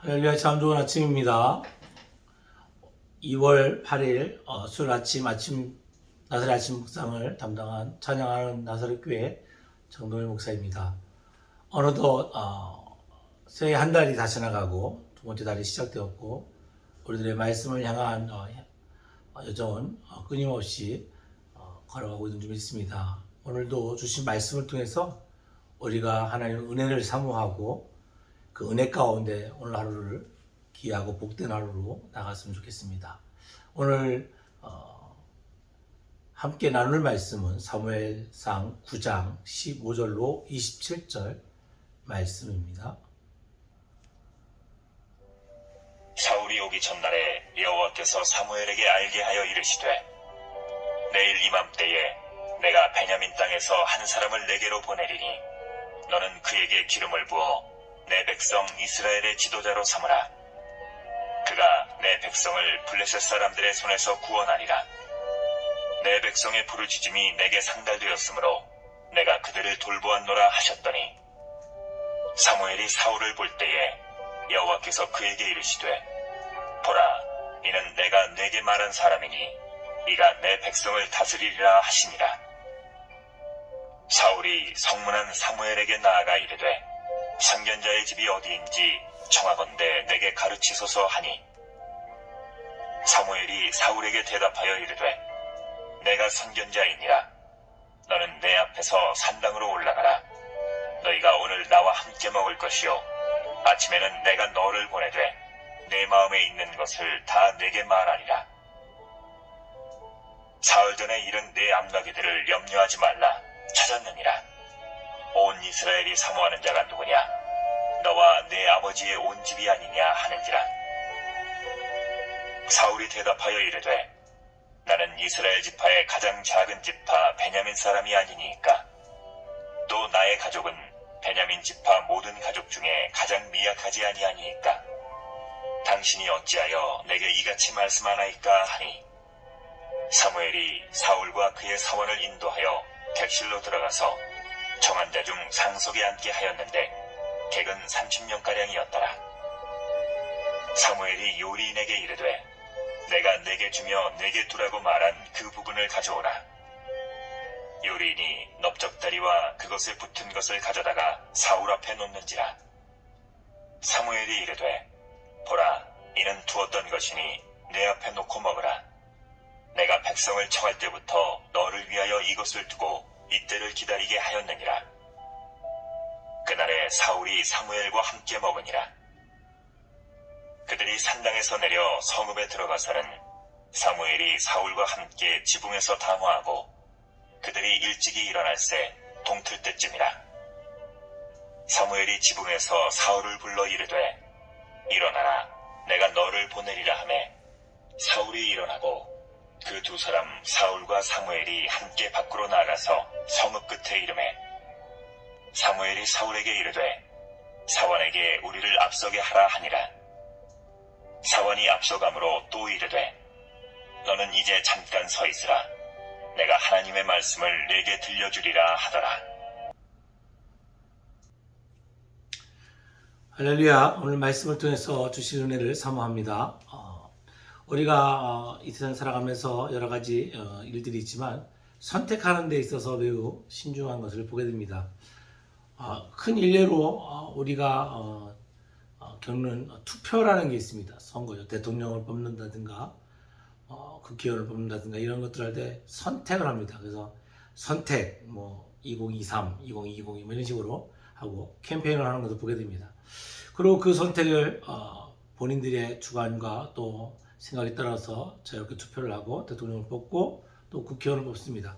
할렐루야, 참 좋은 아침입니다. 2월 8일 수요일 나사렛 아침 묵상을 담당한 찬양하는 나사렛교회 정동일 목사입니다. 어느덧 새해 한 달이 다 지나가고 두 번째 달이 시작되었고 우리들의 말씀을 향한 여정은 끊임없이 걸어가고 있는 줄 믿습니다. 오늘도 주신 말씀을 통해서 우리가 하나님의 은혜를 사모하고 그 은혜 가운데 오늘 하루를 귀하고 복된 하루로 나갔으면 좋겠습니다. 오늘 함께 나눌 말씀은 사무엘상 9장 15절로 27절 말씀입니다. 사울이 오기 전날에 여호와께서 사무엘에게 알게 하여 이르시되 내일 이맘때에 내가 베냐민 땅에서 한 사람을 내게로 보내리니 너는 그에게 기름을 부어 내 백성 이스라엘의 지도자로 삼으라. 그가 내 백성을 블레셋 사람들의 손에서 구원하리라. 내 백성의 부르짖음이 내게 상달되었으므로 내가 그들을 돌보았노라 하셨더니 사무엘이 사울을 볼 때에 여호와께서 그에게 이르시되 보라, 이는 내가 네게 말한 사람이니 이가 내 백성을 다스리리라 하시니라. 사울이 성문한 사무엘에게 나아가 이르되 선견자의 집이 어디인지 청하건대 내게 가르치소서 하니 사무엘이 사울에게 대답하여 이르되 내가 선견자이니라. 너는 내 앞에서 산당으로 올라가라. 너희가 오늘 나와 함께 먹을 것이요 아침에는 내가 너를 보내되 내 마음에 있는 것을 다 내게 말하리라. 사흘 전에 이른 내 암나귀들을 염려하지 말라. 찾았느니라. 온 이스라엘이 사모하는 자가 누구냐? 너와 내 아버지의 온 집이 아니냐 하는지라. 사울이 대답하여 이르되 나는 이스라엘 지파의 가장 작은 지파 베냐민 사람이 아니니까. 또 나의 가족은 베냐민 지파 모든 가족 중에 가장 미약하지 아니하니까. 당신이 어찌하여 내게 이같이 말씀하나이까 하니 사무엘이 사울과 그의 사원을 인도하여 객실로 들어가서 청한 자 중 상석에 앉게 하였는데 객은 30명가량이었더라. 사무엘이 요리인에게 이르되 내가 내게 주며 내게 두라고 말한 그 부분을 가져오라. 요리인이 넓적다리와 그것에 붙은 것을 가져다가 사울 앞에 놓는지라. 사무엘이 이르되 보라, 이는 두었던 것이니 내 앞에 놓고 먹으라. 내가 백성을 청할 때부터 너를 위하여 이것을 두고 이때를 기다리게 하였느니라. 그날에 사울이 사무엘과 함께 먹으니라. 그들이 산당에서 내려 성읍에 들어가서는 사무엘이 사울과 함께 지붕에서 담화하고 그들이 일찍이 일어날새 동틀 때쯤이라. 사무엘이 지붕에서 사울을 불러 이르되 일어나라, 내가 너를 보내리라 하매 사울이 일어나고 그 두 사람 사울과 사무엘이 함께 밖으로 나가서 성읍 끝에 이르매 사무엘이 사울에게 이르되 사원에게 우리를 앞서게 하라 하니라. 사원이 앞서감으로 또 이르되 너는 이제 잠깐 서 있으라. 내가 하나님의 말씀을 내게 들려주리라 하더라. 할렐루야, 오늘 말씀을 통해서 주신 은혜를 사모합니다. 우리가 이 세상 살아가면서 여러 가지 일들이 있지만 선택하는 데 있어서 매우 신중한 것을 보게 됩니다. 큰 일례로 우리가 겪는 투표라는 게 있습니다. 선거요. 대통령을 뽑는다든가 국회의원을 뽑는다든가 이런 것들 할 때 선택을 합니다. 그래서 선택 2023, 2020 뭐 이런 식으로 하고 캠페인을 하는 것을 보게 됩니다. 그리고 그 선택을 본인들의 주관과 또 생각에 따라서 자유롭게 투표를 하고 대통령을 뽑고 또 국회의원을 뽑습니다.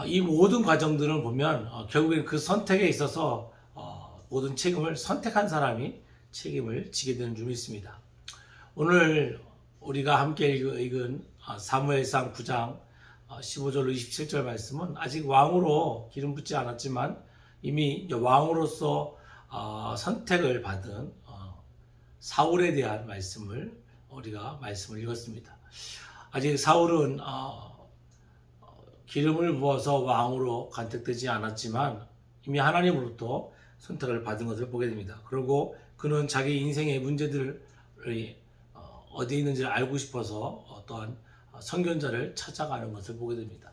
이 모든 과정들을 보면 결국에는 그 선택에 있어서 모든 책임을 선택한 사람이 책임을 지게 되는 줄 믿습니다. 오늘 우리가 함께 읽은 사무엘상 9장 15절로 27절 말씀은 아직 왕으로 기름 붓지 않았지만 이미 왕으로서 선택을 받은 사울에 대한 우리가 말씀을 읽었습니다. 아직 사울은 기름을 부어서 왕으로 간택되지 않았지만 이미 하나님으로부터 선택을 받은 것을 보게 됩니다. 그리고 그는 자기 인생의 문제들이 어디에 있는지를 알고 싶어서 또한 선견자를 찾아가는 것을 보게 됩니다.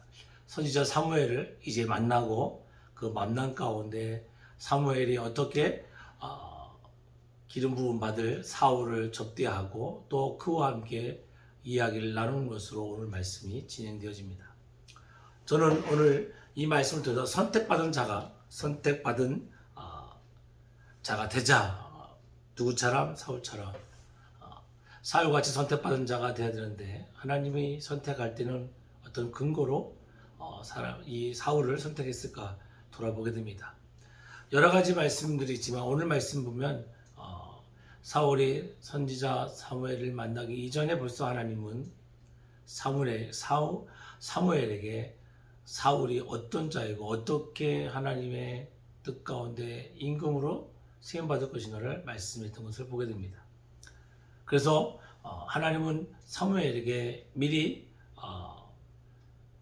선지자 사무엘을 이제 만나고 그 만남 가운데 사무엘이 어떻게 기름 부음 받을 사울을 접대하고 또 그와 함께 이야기를 나누는 것으로 오늘 말씀이 진행되어집니다. 저는 오늘 이 말씀을 들어서 선택받은 자가 되자. 누구처럼? 사울처럼. 사울같이 선택받은 자가 되어야 되는데 하나님이 선택할 때는 어떤 근거로 이 사울을 선택했을까 돌아보게 됩니다. 여러 가지 말씀들이 있지만 오늘 말씀 보면 사울이 선지자 사무엘을 만나기 이전에 벌써 하나님은 사무엘에게 사울이 어떤 자이고 어떻게 하나님의 뜻 가운데 임금으로 세움받을 것인가를 말씀했던 것을 보게 됩니다. 그래서 하나님은 사무엘에게 미리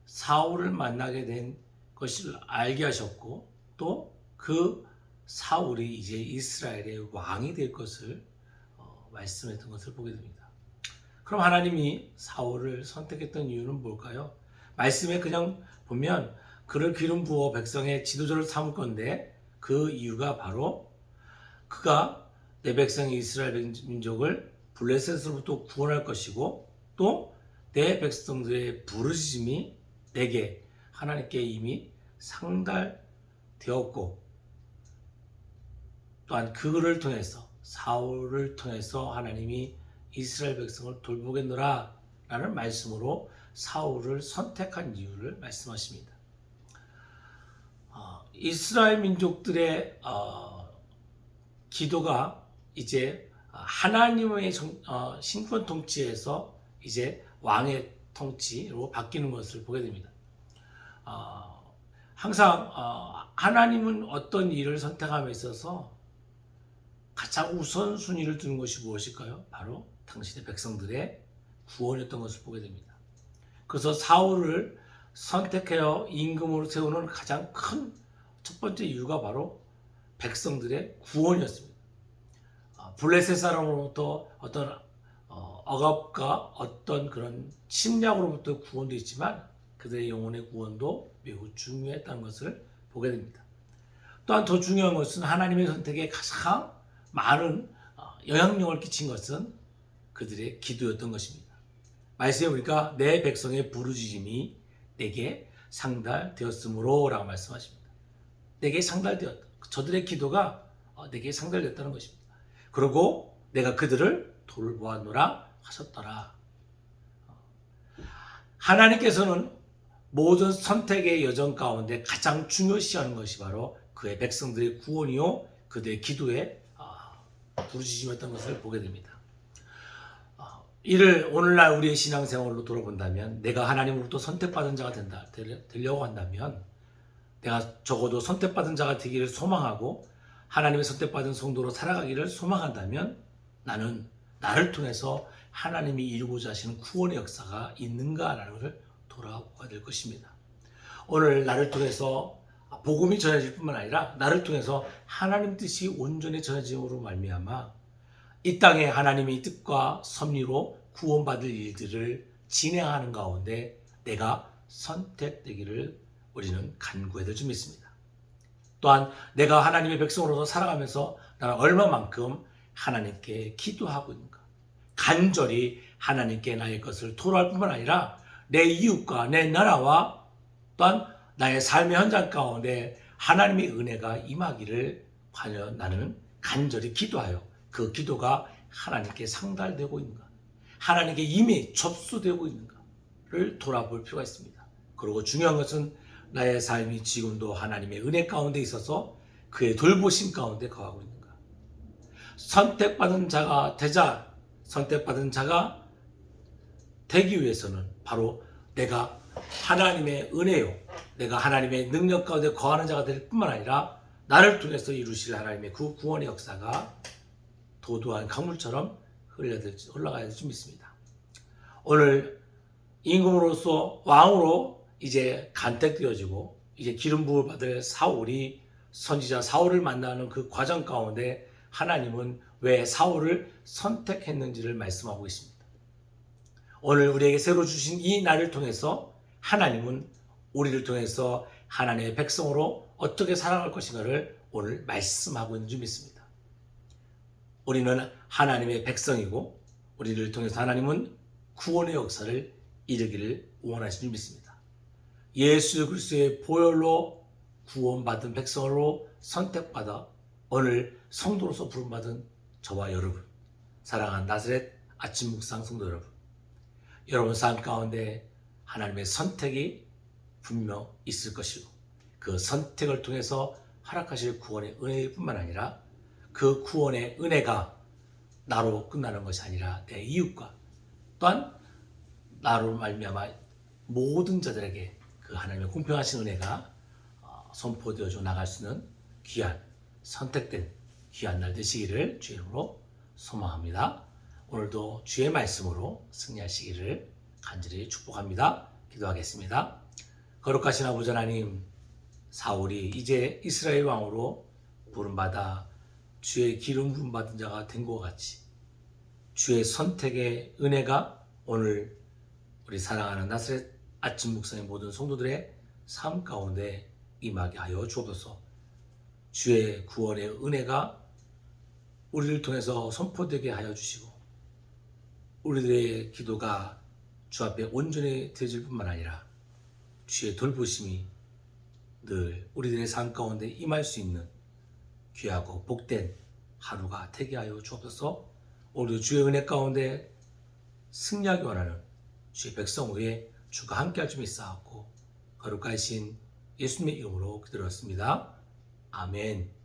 사울을 만나게 된 것을 알게 하셨고 또 그 사울이 이제 이스라엘의 왕이 될 것을 말씀했던 것을 보게 됩니다. 그럼 하나님이 사울을 선택했던 이유는 뭘까요? 말씀에 그냥 보면 그를 기름 부어 백성의 지도자를 삼을 건데 그 이유가 바로 그가 내 백성 이스라엘 민족을 블레셋으로부터 구원할 것이고 또 내 백성들의 부르짖음이 내게 하나님께 이미 상달되었고 또한 그를 통해서 사울을 통해서 하나님이 이스라엘 백성을 돌보겠노라 라는 말씀으로 사울을 선택한 이유를 말씀하십니다. 이스라엘 민족들의 기도가 이제 하나님의 신권 통치에서 이제 왕의 통치로 바뀌는 것을 보게 됩니다. 항상 하나님은 어떤 일을 선택함에 있어서 가장 우선순위를 두는 것이 무엇일까요? 바로 당신의 백성들의 구원이었던 것을 보게 됩니다. 그래서 사울을 선택하여 임금으로 세우는 가장 큰 첫 번째 이유가 바로 백성들의 구원이었습니다. 블레셋 사람으로부터 어떤 억압과 어떤 그런 침략으로부터 구원도 있지만 그들의 영혼의 구원도 매우 중요했다는 것을 보게 됩니다. 또한 더 중요한 것은 하나님의 선택에 가장 많은 영향력을 끼친 것은 그들의 기도였던 것입니다. 말씀에 보니까 내 백성의 부르짖음이 내게 상달되었으므로 라고 말씀하십니다. 내게 상달되었다. 저들의 기도가 내게 상달되었다는 것입니다. 그리고 내가 그들을 돌보았노라 하셨더라. 하나님께서는 모든 선택의 여정 가운데 가장 중요시하는 것이 바로 그의 백성들의 구원이요 그들의 기도에 부르짖음이었던 것을 보게 됩니다. 이를 오늘날 우리의 신앙생활로 돌아본다면 내가 하나님으로부터 선택받은 자가 되려고 한다면 내가 적어도 선택받은 자가 되기를 소망하고 하나님의 선택받은 성도로 살아가기를 소망한다면 나는 나를 통해서 하나님이 이루고자 하시는 구원의 역사가 있는가라는 것을 돌아보아야 될 것입니다. 오늘 나를 통해서 복음이 전해질 뿐만 아니라 나를 통해서 하나님 뜻이 온전히 전해짐으로 말미암아 이 땅에 하나님의 뜻과 섭리로 구원받을 일들을 진행하는 가운데 내가 선택되기를 우리는 간구해야 될 줄 믿습니다. 또한 내가 하나님의 백성으로서 살아가면서 나는 얼마만큼 하나님께 기도하고 있는가, 간절히 하나님께 나의 것을 토로할 뿐만 아니라 내 이웃과 내 나라와 또한 나의 삶의 현장 가운데 하나님의 은혜가 임하기를 과연 나는 간절히 기도하여 그 기도가 하나님께 상달되고 있는가, 하나님께 이미 접수되고 있는가를 돌아볼 필요가 있습니다. 그리고 중요한 것은 나의 삶이 지금도 하나님의 은혜 가운데 있어서 그의 돌보심 가운데 거하고 있는가. 선택받은 자가 되자, 선택받은 자가 되기 위해서는 바로 내가 하나님의 은혜요, 내가 하나님의 능력 가운데 거하는 자가 될 뿐만 아니라 나를 통해서 이루실 하나님의 그 구원의 역사가 도도한 강물처럼 흘러가야 될 줄 믿습니다. 오늘 임금으로서 왕으로 이제 간택되어지고 이제 기름 부음을 받을 사울이 선지자 사울을 만나는 그 과정 가운데 하나님은 왜 사울을 선택했는지를 말씀하고 있습니다. 오늘 우리에게 새로 주신 이 날을 통해서 하나님은 우리를 통해서 하나님의 백성으로 어떻게 살아갈 것인가를 오늘 말씀하고 있는 줄 믿습니다. 우리는 하나님의 백성이고 우리를 통해서 하나님은 구원의 역사를 이루기를 원하시는 줄 믿습니다. 예수 그리스도의 보혈로 구원받은 백성으로 선택받아 오늘 성도로서 부름받은 저와 여러분, 사랑하는 나사렛 아침 묵상 성도 여러분, 여러분 삶 가운데 하나님의 선택이 분명 있을 것이고 그 선택을 통해서 허락하실 구원의 은혜뿐만 아니라 그 구원의 은혜가 나로 끝나는 것이 아니라 내 이웃과 또한 나로 말미암아 모든 자들에게 그 하나님의 공평하신 은혜가 선포되어져 나갈 수 있는 귀한 선택된 귀한 날 되시기를 주의 이름으로 소망합니다. 오늘도 주의 말씀으로 승리하시기를 간절히 축복합니다. 기도하겠습니다. 거룩하신 아버지 하나님, 사울이 이제 이스라엘 왕으로 부름받아 주의 기름 부름받은 자가 된 것 같이 주의 선택의 은혜가 오늘 우리 사랑하는 나사렛 아침 묵상의 모든 성도들의 삶 가운데 임하게 하여 주옵소서. 주의 구원의 은혜가 우리를 통해서 선포되게 하여 주시고 우리들의 기도가 주 앞에 온전히 되어질 뿐만 아니라 주의 돌보심이 늘 우리들의 삶 가운데 임할 수 있는 귀하고 복된 하루가 되게 하여 주옵소서. 오늘도 주의 은혜 가운데 승리하기 원하는 주의 백성 위에 주가 함께할 줄 믿사옵고 거룩하신 예수님의 이름으로 기도드렸습니다. 아멘.